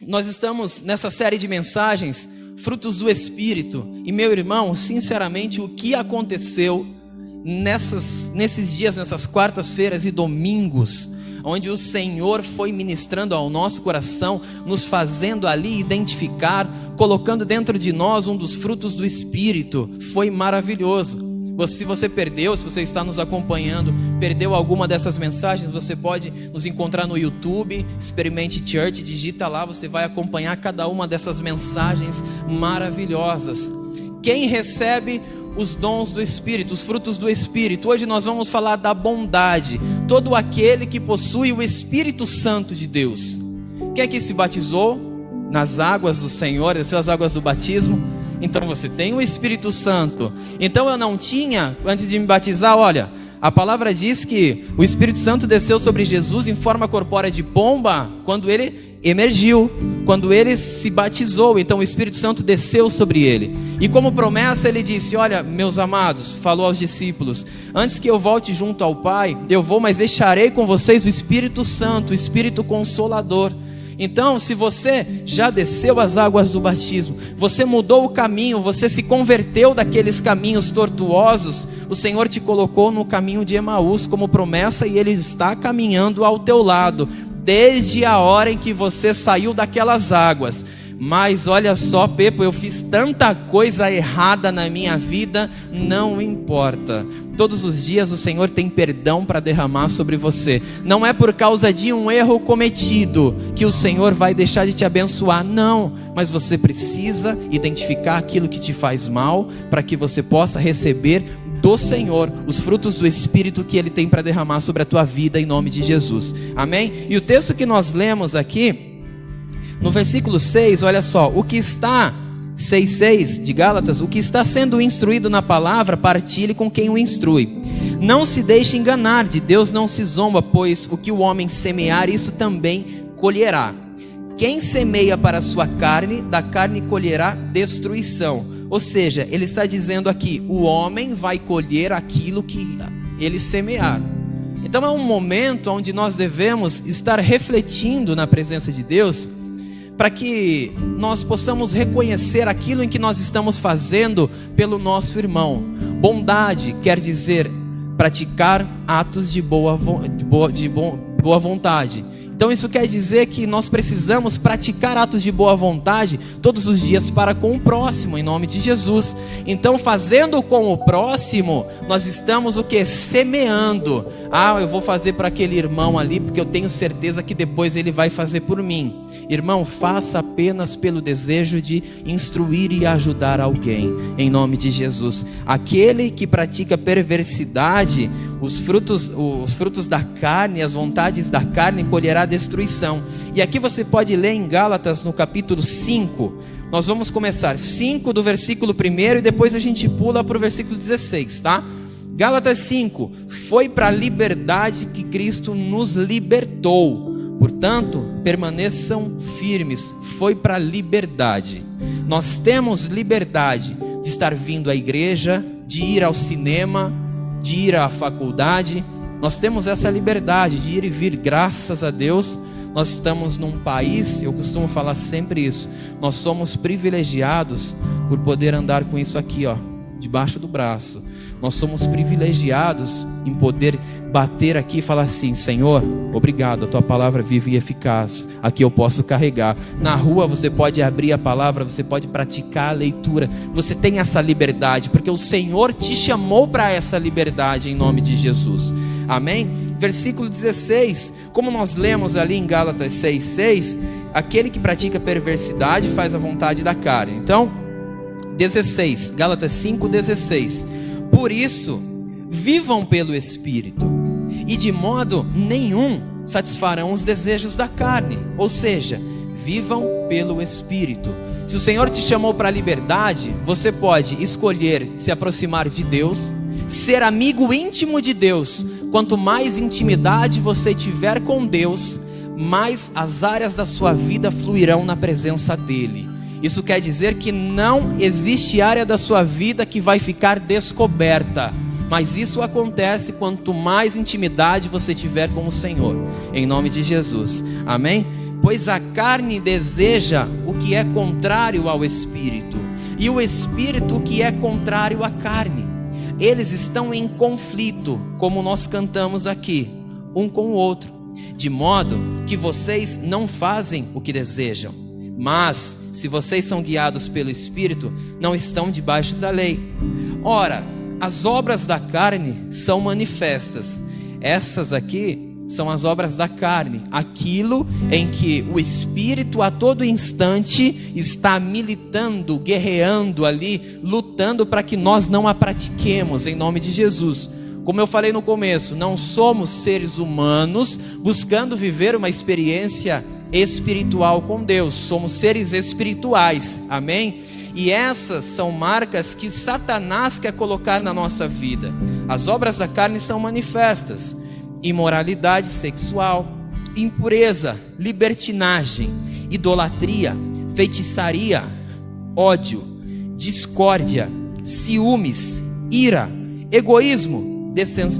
Nós estamos nessa série de mensagens, frutos do Espírito. E meu irmão, sinceramente, o que aconteceu nesses dias, nessas quartas-feiras e domingos, onde o Senhor foi ministrando ao nosso coração, nos fazendo ali identificar, colocando dentro de nós um dos frutos do Espírito, foi maravilhoso. Se você perdeu, se você está nos acompanhando, perdeu alguma dessas mensagens, você pode nos encontrar no YouTube, Experimente Church, digita lá, você vai acompanhar cada uma dessas mensagens maravilhosas. Quem recebe os dons do Espírito, os frutos do Espírito? Hoje nós vamos falar da bondade. Todo aquele que possui o Espírito Santo de Deus. Quem é que se batizou nas águas do Senhor, desceu as águas do batismo? Então você tem o Espírito Santo. Então eu não tinha, antes de me batizar, olha, a palavra diz que o Espírito Santo desceu sobre Jesus em forma corpórea de pomba, quando ele emergiu, quando ele se batizou. Então o Espírito Santo desceu sobre ele. E como promessa ele disse, olha, meus amados, falou aos discípulos, antes que eu volte junto ao Pai, eu vou, mas deixarei com vocês o Espírito Santo, o Espírito Consolador. Então, se você já desceu as águas do batismo, você mudou o caminho, você se converteu daqueles caminhos tortuosos, o Senhor te colocou no caminho de Emaús como promessa e Ele está caminhando ao teu lado, desde a hora em que você saiu daquelas águas. Mas olha só, Pepo, eu fiz tanta coisa errada na minha vida, não importa. Todos os dias o Senhor tem perdão para derramar sobre você. Não é por causa de um erro cometido que o Senhor vai deixar de te abençoar, não. Mas você precisa identificar aquilo que te faz mal, para que você possa receber do Senhor os frutos do Espírito que Ele tem para derramar sobre a tua vida, em nome de Jesus. Amém? E o texto que nós lemos aqui, no versículo 6, olha só, o que está, 6:6 de Gálatas, o que está sendo instruído na palavra, partilhe com quem o instrui. Não se deixe enganar, de Deus não se zomba, pois o que o homem semear, isso também colherá. Quem semeia para a sua carne, da carne colherá destruição. Ou seja, ele está dizendo aqui, o homem vai colher aquilo que ele semear. Então é um momento onde nós devemos estar refletindo na presença de Deus, para que nós possamos reconhecer aquilo em que nós estamos fazendo pelo nosso irmão. Bondade quer dizer praticar atos de boa vontade. Então isso quer dizer que nós precisamos praticar atos de boa vontade todos os dias para com o próximo, em nome de Jesus. Então, fazendo com o próximo, nós estamos o que? Semeando. Eu vou fazer para aquele irmão ali, porque eu tenho certeza que depois ele vai fazer por mim. Irmão, faça apenas pelo desejo de instruir e ajudar alguém, em nome de Jesus. Aquele que pratica perversidade, os frutos da carne, as vontades da carne, colherá destruição. E aqui você pode ler em Gálatas, no capítulo 5. Nós vamos começar 5 do versículo 1 e depois a gente pula para o versículo 16, tá? Gálatas 5, foi para a liberdade que Cristo nos libertou. Portanto, permaneçam firmes. Foi para a liberdade. Nós temos liberdade de estar vindo à igreja, de ir ao cinema, de ir à faculdade. Nós temos essa liberdade de ir e vir, graças a Deus. Nós estamos num país, eu costumo falar sempre isso, nós somos privilegiados por poder andar com isso aqui, debaixo do braço. Nós somos privilegiados em poder bater aqui e falar assim, Senhor, obrigado, a tua palavra vive e eficaz, aqui eu posso carregar. Na rua você pode abrir a palavra, você pode praticar a leitura, você tem essa liberdade, porque o Senhor te chamou para essa liberdade, em nome de Jesus. Amém? Versículo 16, como nós lemos ali em Gálatas 6:6, aquele que pratica perversidade faz a vontade da carne. Então, 16, Gálatas 5:16, por isso, vivam pelo Espírito, e de modo nenhum satisfarão os desejos da carne. Ou seja, vivam pelo Espírito. Se o Senhor te chamou para a liberdade, você pode escolher se aproximar de Deus, ser amigo íntimo de Deus. Quanto mais intimidade você tiver com Deus, mais as áreas da sua vida fluirão na presença dEle. Isso quer dizer que não existe área da sua vida que vai ficar descoberta. Mas isso acontece quanto mais intimidade você tiver com o Senhor, em nome de Jesus. Amém? Pois a carne deseja o que é contrário ao espírito, e o espírito o que é contrário à carne. Eles estão em conflito, como nós cantamos aqui, um com o outro, de modo que vocês não fazem o que desejam. Mas, se vocês são guiados pelo Espírito, não estão debaixo da lei. Ora, as obras da carne são manifestas. Essas aqui são as obras da carne, aquilo em que o Espírito a todo instante está militando, guerreando ali, lutando para que nós não a pratiquemos, em nome de Jesus. Como eu falei no começo, não somos seres humanos buscando viver uma experiência espiritual com Deus, somos seres espirituais, amém? E essas são marcas que Satanás quer colocar na nossa vida. As obras da carne são manifestas: imoralidade sexual, impureza, libertinagem, idolatria, feitiçaria, ódio, discórdia, ciúmes, ira, egoísmo,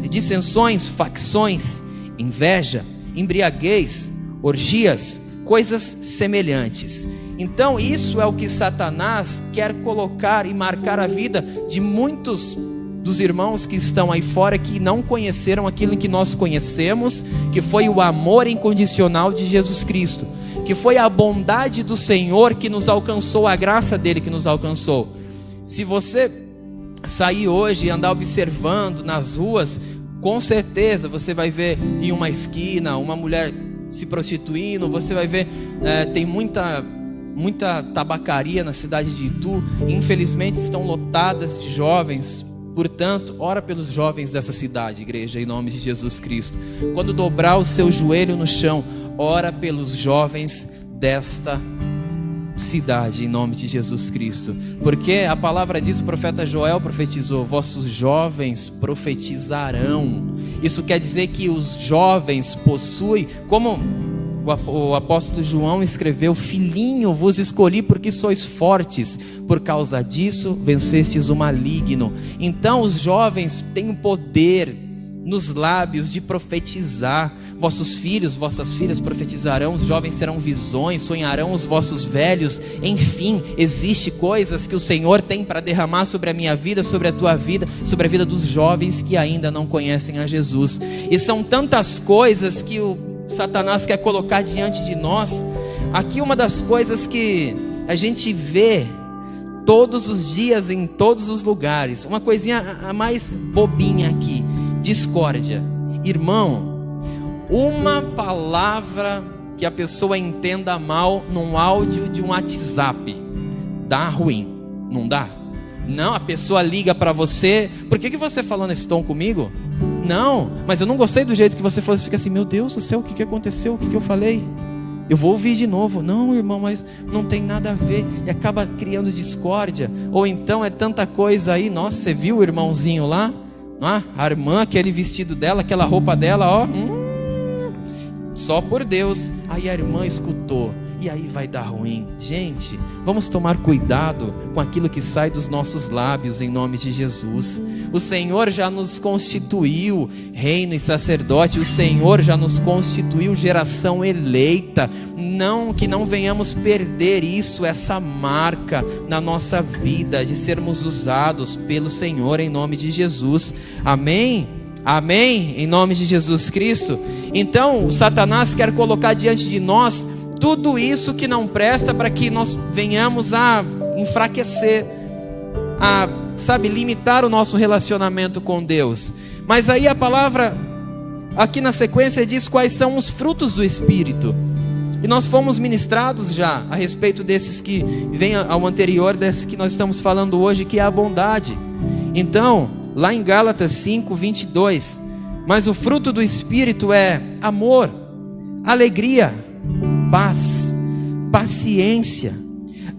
dissensões, facções, inveja, embriaguez, orgias, coisas semelhantes. Então isso é o que Satanás quer colocar e marcar a vida de muitos dos irmãos que estão aí fora, que não conheceram aquilo que nós conhecemos, que foi o amor incondicional de Jesus Cristo, que foi a bondade do Senhor que nos alcançou, a graça dele que nos alcançou. Se você sair hoje e andar observando nas ruas, com certeza você vai ver em uma esquina uma mulher se prostituindo, você vai ver, tem muita tabacaria na cidade de Itu, infelizmente estão lotadas de jovens. Portanto, ora pelos jovens dessa cidade, igreja, em nome de Jesus Cristo. Quando dobrar o seu joelho no chão, ora pelos jovens desta cidade, em nome de Jesus Cristo. Porque a palavra diz, o profeta Joel profetizou: vossos jovens profetizarão. Isso quer dizer que os jovens possuem, como o apóstolo João escreveu: filhinho, vos escolhi porque sois fortes, por causa disso vencestes o maligno. Então os jovens têm o poder nos lábios de profetizar. Vossos filhos, vossas filhas profetizarão, os jovens terão visões, sonharão os vossos velhos. Enfim, existe coisas que o Senhor tem para derramar sobre a minha vida, sobre a tua vida, sobre a vida dos jovens que ainda não conhecem a Jesus. E são tantas coisas que o Satanás quer colocar diante de nós. Aqui uma das coisas que a gente vê todos os dias, em todos os lugares, uma coisinha a mais bobinha aqui: discórdia. Irmão, uma palavra que a pessoa entenda mal num áudio de um WhatsApp dá ruim, não dá? Não, a pessoa liga para você: por que você falou nesse tom comigo? Não, mas eu não gostei do jeito que você falou. Você fica assim: meu Deus do céu, o que aconteceu? O que eu falei? Eu vou ouvir de novo. Não, irmão, mas não tem nada a ver. E acaba criando discórdia. Ou então é tanta coisa aí. Nossa, você viu o irmãozinho lá? Ah, a irmã, aquele vestido dela, aquela roupa dela, ó. Só por Deus. Aí a irmã escutou. E aí vai dar ruim. Gente, vamos tomar cuidado com aquilo que sai dos nossos lábios, em nome de Jesus. O Senhor já nos constituiu reino e sacerdote. O Senhor já nos constituiu geração eleita. Que não venhamos perder isso, essa marca na nossa vida, de sermos usados pelo Senhor, em nome de Jesus. Amém? Amém? Em nome de Jesus Cristo. Então o Satanás quer colocar diante de nós tudo isso que não presta, para que nós venhamos a enfraquecer, a, limitar o nosso relacionamento com Deus. Mas aí a palavra aqui na sequência diz quais são os frutos do Espírito. E nós fomos ministrados já a respeito desses que vem ao anterior, desse que nós estamos falando hoje, que é a bondade. Então, lá em Gálatas 5:22, mas o fruto do Espírito é amor, alegria, paz, paciência,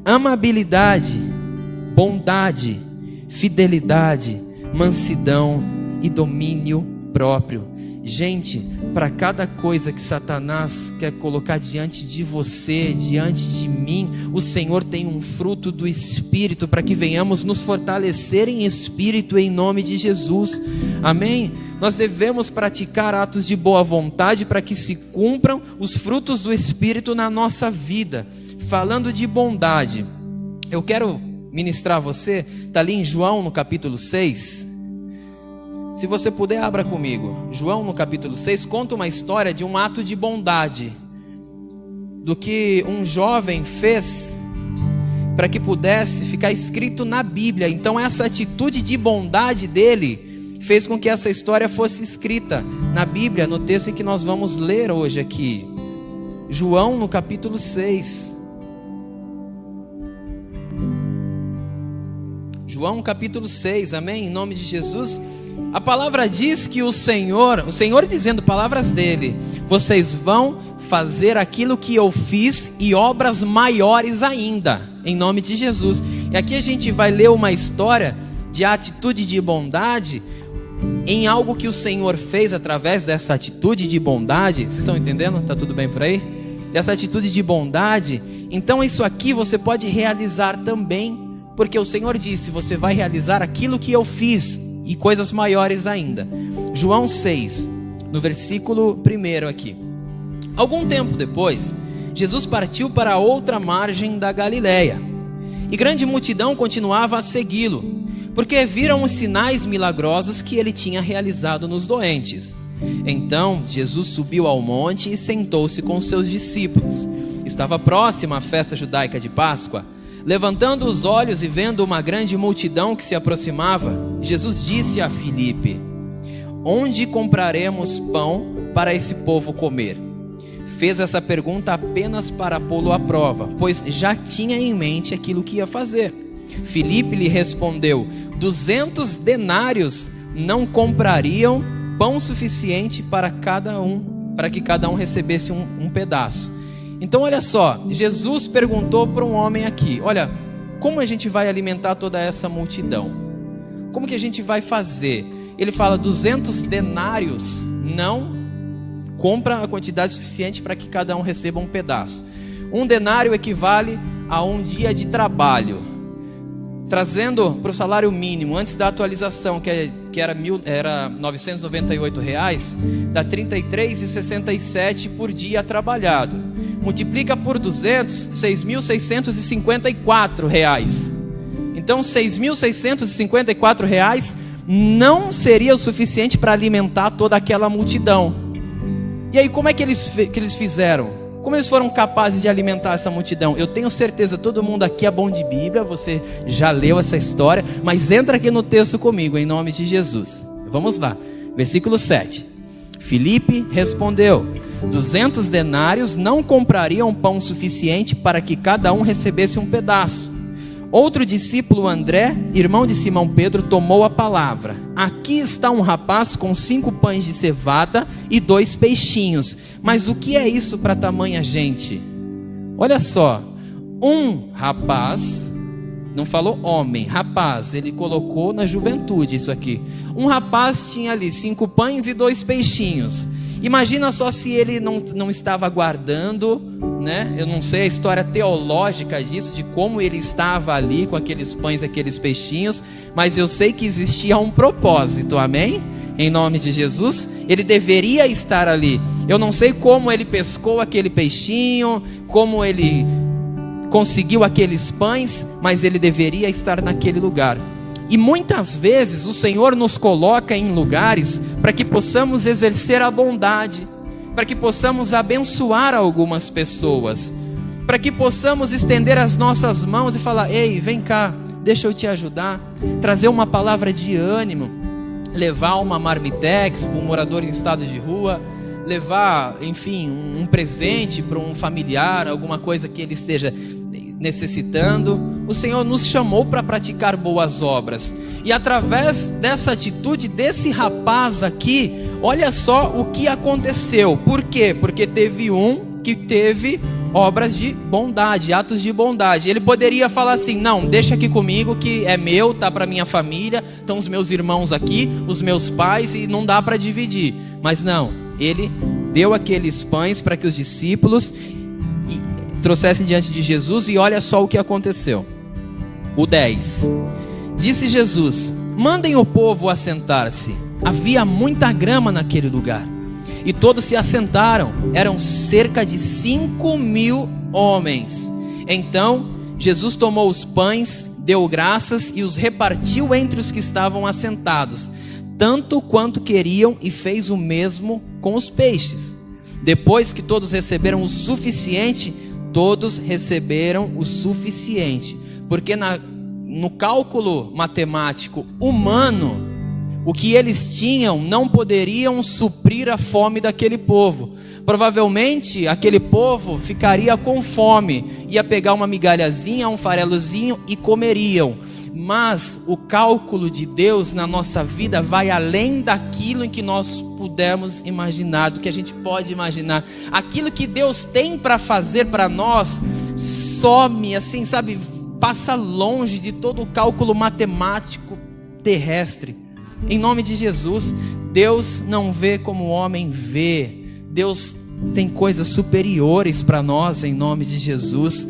amabilidade, bondade, fidelidade, mansidão e domínio próprio. Gente, para cada coisa que Satanás quer colocar diante de você, diante de mim, o Senhor tem um fruto do Espírito para que venhamos nos fortalecer em Espírito em nome de Jesus. Amém? Nós devemos praticar atos de boa vontade para que se cumpram os frutos do Espírito na nossa vida. Falando de bondade, eu quero ministrar a você, está ali em João no capítulo 6. Se você puder, abra comigo. João no capítulo 6 conta uma história de um ato de bondade, do que um jovem fez para que pudesse ficar escrito na Bíblia. Então essa atitude de bondade dele fez com que essa história fosse escrita na Bíblia, no texto em que nós vamos ler hoje aqui. João no capítulo 6. João capítulo 6, amém? Em nome de Jesus. A palavra diz que o Senhor dizendo palavras dele: vocês vão fazer aquilo que eu fiz e obras maiores ainda, em nome de Jesus. E aqui a gente vai ler uma história de atitude de bondade em algo que o Senhor fez através dessa atitude de bondade. Vocês estão entendendo? Está tudo bem por aí? Dessa atitude de bondade. Então isso aqui você pode realizar também, porque o Senhor disse: você vai realizar aquilo que eu fiz e coisas maiores ainda. João 6, no versículo 1 aqui. Algum tempo depois, Jesus partiu para a outra margem da Galileia, e grande multidão continuava a segui-lo, porque viram os sinais milagrosos que ele tinha realizado nos doentes. Então Jesus subiu ao monte e sentou-se com seus discípulos. Estava próxima a festa judaica de Páscoa. Levantando os olhos e vendo uma grande multidão que se aproximava, Jesus disse a Filipe: onde compraremos pão para esse povo comer? Fez essa pergunta apenas para pô-lo à prova, pois já tinha em mente aquilo que ia fazer. Filipe lhe respondeu: 200 denários não comprariam pão suficiente para que cada um recebesse um pedaço. Então olha só, Jesus perguntou para um homem aqui: olha, como a gente vai alimentar toda essa multidão? Como que a gente vai fazer? Ele fala: 200 denários não compra a quantidade suficiente para que cada um receba um pedaço. Um denário equivale a um dia de trabalho. Trazendo para o salário mínimo, antes da atualização, que era R$ 998, dá R$ 33,67 por dia trabalhado. Multiplica por 200, R$ 6.654. Então, R$ 6.654 não seria o suficiente para alimentar toda aquela multidão. E aí, como é que eles fizeram? Como eles foram capazes de alimentar essa multidão? Eu tenho certeza, todo mundo aqui é bom de Bíblia, você já leu essa história, mas entra aqui no texto comigo, em nome de Jesus. Vamos lá, versículo 7. Filipe respondeu: 200 denários não comprariam pão suficiente para que cada um recebesse um pedaço. Outro discípulo, André, irmão de Simão Pedro, tomou a palavra: aqui está um rapaz com 5 pães de cevada e 2 peixinhos. Mas o que é isso para tamanha gente? Olha só, um rapaz, não falou homem, rapaz, ele colocou na juventude isso aqui. Um rapaz tinha ali 5 pães e 2 peixinhos. Imagina só se ele não estava guardando, né? Eu não sei a história teológica disso, de como ele estava ali com aqueles pães e aqueles peixinhos, mas eu sei que existia um propósito, amém? Em nome de Jesus, ele deveria estar ali. Eu não sei como ele pescou aquele peixinho, como ele conseguiu aqueles pães, mas ele deveria estar naquele lugar. E muitas vezes o Senhor nos coloca em lugares para que possamos exercer a bondade, para que possamos abençoar algumas pessoas, para que possamos estender as nossas mãos e falar: ei, vem cá, deixa eu te ajudar, trazer uma palavra de ânimo, levar uma marmitex para um morador em estado de rua, levar, enfim, um presente para um familiar, alguma coisa que ele esteja necessitando. O Senhor nos chamou para praticar boas obras, e através dessa atitude desse rapaz aqui, olha só o que aconteceu. Por quê? Porque teve um que teve obras de bondade, atos de bondade. Ele poderia falar assim: não, deixa aqui comigo que é meu, tá para minha família, estão os meus irmãos aqui, os meus pais, e não dá para dividir. Mas não, ele deu aqueles pães para que os discípulos trouxessem diante de Jesus, e olha só o que aconteceu. O 10. Disse Jesus: mandem o povo assentar-se. Havia muita grama naquele lugar, e todos se assentaram. Eram cerca de 5.000 homens. Então Jesus tomou os pães, deu graças e os repartiu entre os que estavam assentados, tanto quanto queriam, e fez o mesmo com os peixes. Depois que todos receberam o suficiente, todos receberam o suficiente, porque no cálculo matemático humano, o que eles tinham não poderiam suprir a fome daquele povo. Provavelmente aquele povo ficaria com fome, ia pegar uma migalhazinha, um farelozinho e comeriam. Mas o cálculo de Deus na nossa vida vai além daquilo em que nós pudemos imaginar, do que a gente pode imaginar. Aquilo que Deus tem para fazer para nós some, assim, sabe, passa longe de todo o cálculo matemático terrestre. Em nome de Jesus, Deus não vê como o homem vê. Deus tem coisas superiores para nós, em nome de Jesus.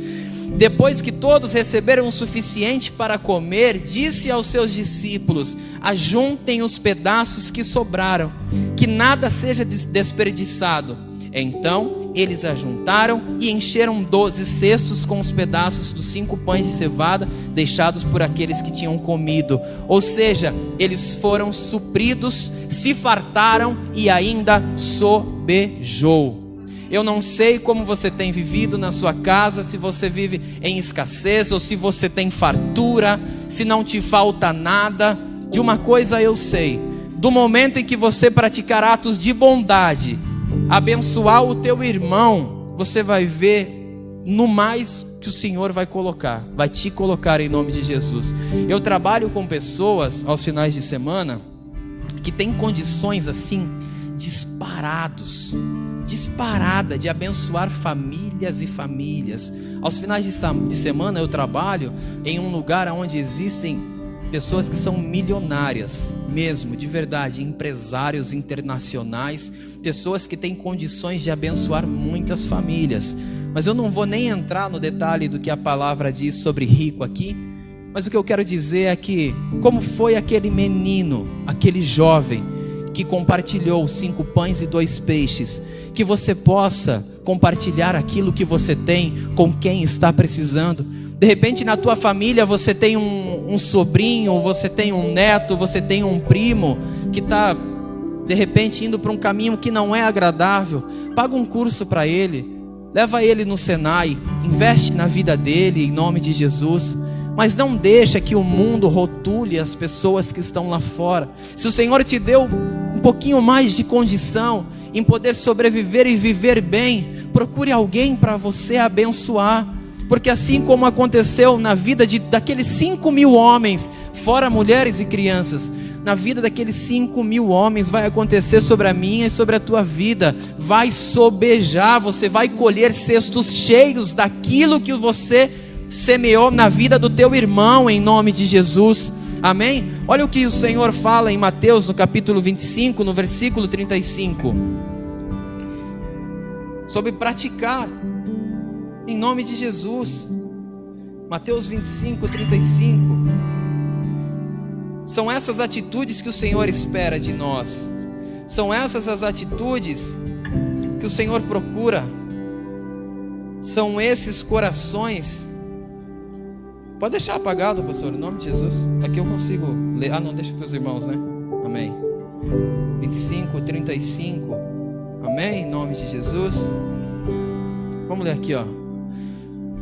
Depois que todos receberam o suficiente para comer, disse aos seus discípulos: ajuntem os pedaços que sobraram, que nada seja desperdiçado. Então eles ajuntaram e encheram 12 cestos com os pedaços dos 5 pães de cevada deixados por aqueles que tinham comido. Ou seja, eles foram supridos, se fartaram e ainda sobejou. Eu não sei como você tem vivido na sua casa, se você vive em escassez ou se você tem fartura, se não te falta nada. De uma coisa eu sei: do momento em que você praticar atos de bondade, abençoar o teu irmão, você vai ver no mais que o Senhor vai te colocar em nome de Jesus. Eu trabalho com pessoas aos finais de semana que têm condições assim disparada de abençoar famílias e famílias. Aos finais de semana eu trabalho em um lugar onde existem pessoas que são milionárias mesmo, de verdade, empresários internacionais, pessoas que têm condições de abençoar muitas famílias. Mas eu não vou nem entrar no detalhe do que a palavra diz sobre rico aqui, mas o que eu quero dizer é que, como foi aquele menino, aquele jovem que compartilhou 5 pães e 2 peixes, que você possa compartilhar aquilo que você tem com quem está precisando. De repente na tua família você tem um sobrinho, você tem um neto, você tem um primo que está de repente indo para um caminho que não é agradável. Paga um curso para ele, leva ele no Senai, investe na vida dele em nome de Jesus. Mas não deixa que o mundo rotule as pessoas que estão lá fora. Se o Senhor te deu um pouquinho mais de condição em poder sobreviver e viver bem, procure alguém para você abençoar. Porque assim como aconteceu na vida daqueles 5.000 homens, fora mulheres e crianças, na vida daqueles 5.000 homens vai acontecer sobre a minha e sobre a tua vida. Vai sobejar, você vai colher cestos cheios daquilo que você semeou na vida do teu irmão, em nome de Jesus. Amém? Olha o que o Senhor fala em Mateus, no capítulo 25, no versículo 35. Sobre praticar, em nome de Jesus. Mateus 25, 35. São essas atitudes que o Senhor espera de nós. São essas as atitudes que o Senhor procura. São esses corações. Pode deixar apagado, pastor, em nome de Jesus. Aqui eu consigo ler. Não, deixa para os irmãos, né? Amém. 25, 35. Amém, em nome de Jesus. Vamos ler aqui, ó.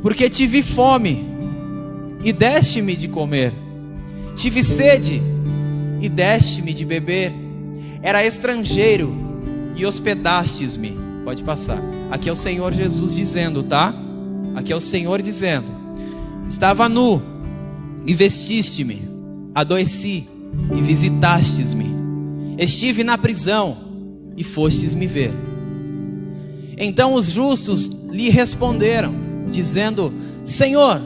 Porque tive fome e deste-me de comer. Tive sede e deste-me de beber. Era estrangeiro e hospedastes-me. Pode passar. Aqui é o Senhor Jesus dizendo, tá? Aqui é o Senhor dizendo: estava nu e vestiste-me, adoeci e visitastes-me, estive na prisão e fostes me ver. Então os justos lhe responderam, dizendo: Senhor,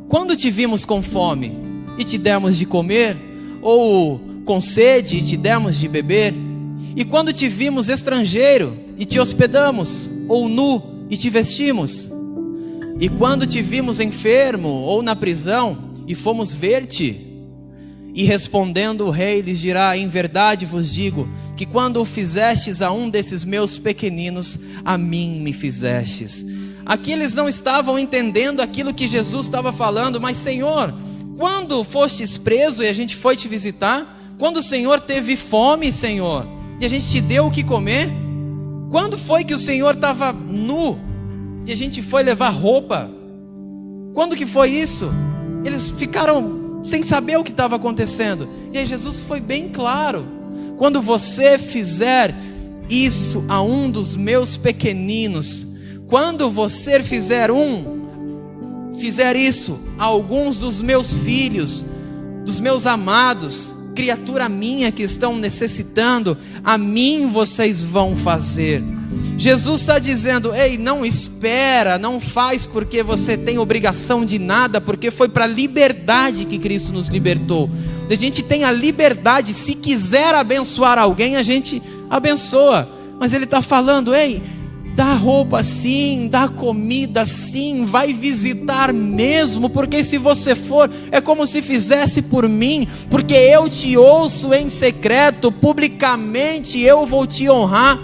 quando te vimos com fome e te demos de comer, ou com sede e te demos de beber? E quando te vimos estrangeiro e te hospedamos, ou nu e te vestimos? E quando te vimos enfermo ou na prisão e fomos ver-te? E respondendo o rei lhes dirá: em verdade vos digo, que quando o fizestes a um desses meus pequeninos, a mim me fizestes. Aqui eles não estavam entendendo aquilo que Jesus estava falando. Mas Senhor, quando fostes preso e a gente foi te visitar? Quando o Senhor teve fome, Senhor, e a gente te deu o que comer? Quando foi que o Senhor estava nu e a gente foi levar roupa? Quando que foi isso? Eles ficaram sem saber o que estava acontecendo. E aí Jesus foi bem claro: quando você fizer isso a um dos meus pequeninos, quando você fizer isso a alguns dos meus filhos, dos meus amados, criatura minha que estão necessitando, a mim vocês vão fazer. Jesus está dizendo: ei, não espera, não faz porque você tem obrigação de nada, porque foi para a liberdade que Cristo nos libertou. A gente tem a liberdade, se quiser abençoar alguém, a gente abençoa. Mas Ele está falando: ei, dá roupa sim, dá comida sim, vai visitar mesmo, porque se você for, é como se fizesse por mim, porque eu te ouço em secreto, publicamente eu vou te honrar.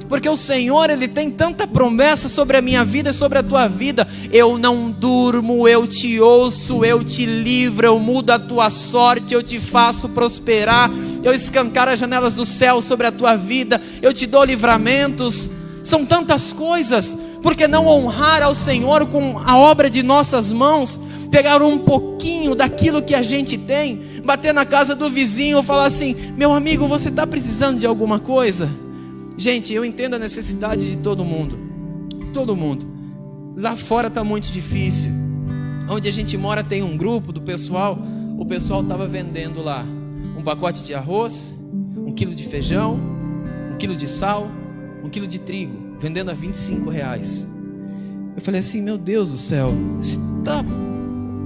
Porque o Senhor, Ele tem tanta promessa sobre a minha vida e sobre a tua vida. Eu não durmo, eu te ouço, eu te livro, eu mudo a tua sorte, eu te faço prosperar, eu escancaro as janelas do céu sobre a tua vida, eu te dou livramentos. São tantas coisas. Por que não honrar ao Senhor com a obra de nossas mãos? Pegar um pouquinho daquilo que a gente tem, bater na casa do vizinho, falar assim: meu amigo, você está precisando de alguma coisa? Gente, eu entendo a necessidade de todo mundo. Todo mundo. Lá fora está muito difícil. Onde a gente mora tem um grupo do pessoal. O pessoal estava vendendo lá um pacote de arroz, 1 quilo de feijão, 1 quilo de sal, 1 quilo de trigo, vendendo a R$25. Eu falei assim: meu Deus do céu,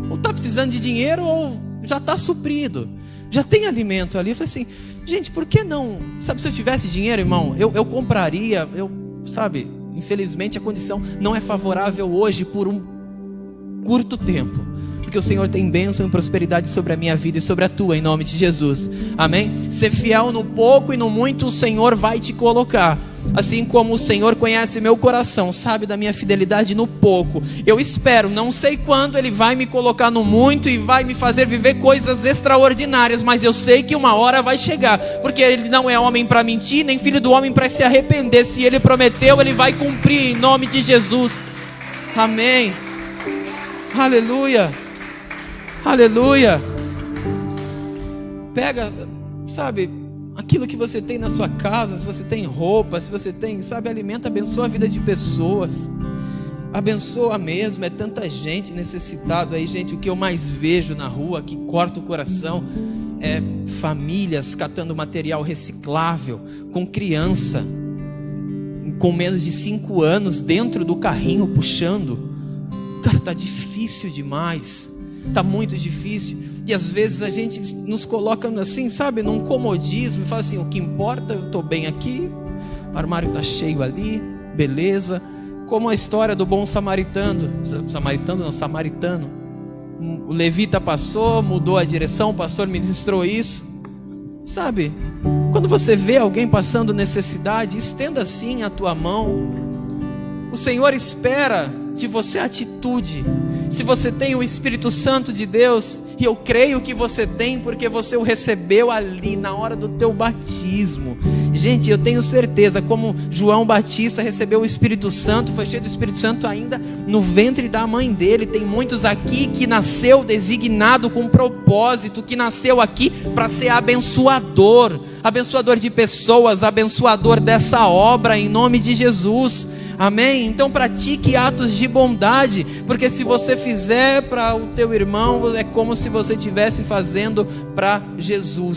ou está precisando de dinheiro ou já está suprido, já tem alimento ali. Eu falei assim: gente, por que não? Sabe, se eu tivesse dinheiro, irmão, eu compraria. Sabe, infelizmente a condição não é favorável hoje por um curto tempo, porque o Senhor tem bênção e prosperidade sobre a minha vida e sobre a tua, em nome de Jesus, amém? Ser fiel no pouco e no muito, o Senhor vai te colocar. Assim como o Senhor conhece meu coração, sabe da minha fidelidade no pouco, eu espero, não sei quando Ele vai me colocar no muito e vai me fazer viver coisas extraordinárias, mas eu sei que uma hora vai chegar, porque Ele não é homem para mentir, nem filho do homem para se arrepender. Se Ele prometeu, Ele vai cumprir, em nome de Jesus, amém, aleluia, aleluia. Pega, sabe, aquilo que você tem na sua casa, se você tem roupa, se você tem, sabe, alimenta, abençoa a vida de pessoas, abençoa mesmo. É tanta gente necessitada aí, gente. O que eu mais vejo na rua, que corta o coração, é famílias catando material reciclável, com criança, com menos de 5 anos, dentro do carrinho puxando. Cara, tá difícil demais, tá muito difícil. E às vezes a gente nos coloca assim, sabe, num comodismo, e fala assim: o que importa, eu estou bem aqui, o armário está cheio ali, beleza. Como a história do bom samaritano. O levita passou, mudou a direção, o pastor ministrou isso. Sabe, quando você vê alguém passando necessidade, estenda assim a tua mão. O Senhor espera de você atitude. Se você tem o Espírito Santo de Deus, e eu creio que você tem, porque você o recebeu ali na hora do teu batismo. Gente, eu tenho certeza, como João Batista recebeu o Espírito Santo, foi cheio do Espírito Santo ainda no ventre da mãe dele. Tem muitos aqui que nasceu designado com propósito, que nasceu aqui para ser abençoador, abençoador de pessoas, abençoador dessa obra, em nome de Jesus. Amém? Então pratique atos de bondade, porque se você fizer para o teu irmão, é como se você estivesse fazendo para Jesus.